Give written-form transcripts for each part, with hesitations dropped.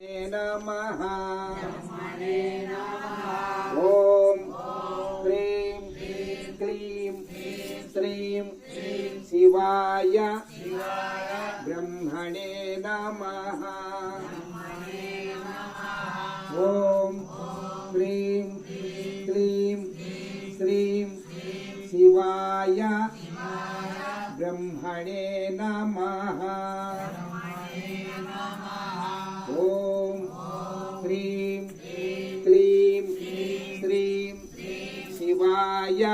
नमः ओम ह्रीं क्लीं श्रीं शिवाय ब्रह्मणे नमः ओम ह्रीं क्लीं श्रीं शिवाय ब्रह्मणे नमः ओम ह्रीं क्लीं श्रीं शिवाय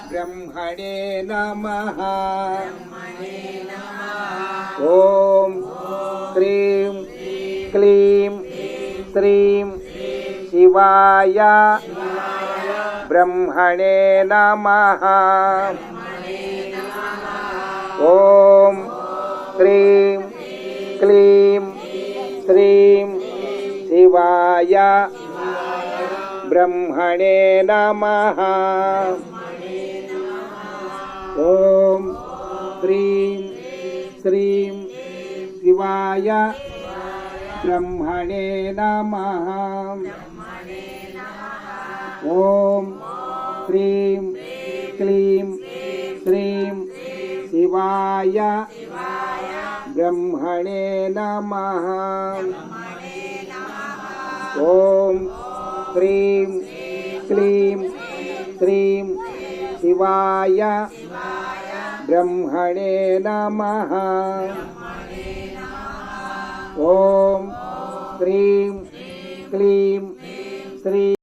ब्रह्मणे नमः ओम ह्रीं क्लीं श्रीं शिवाय ब्रह्मणे नमः ओम ह्रीं क्लीं श्रीं शिवाय ब्रह्मणे नमः ओम ह्रीं क्लीं शिवाय ब्रह्मणे नमः ओम ह्रीं क्लीं श्रीं शिवाय ब्रह्मणे नमः ओम ह्रीं क्लीं श्रीं शिवाय ब्रह्मणे नमः ओम ह्रीं क्लीं श्रीं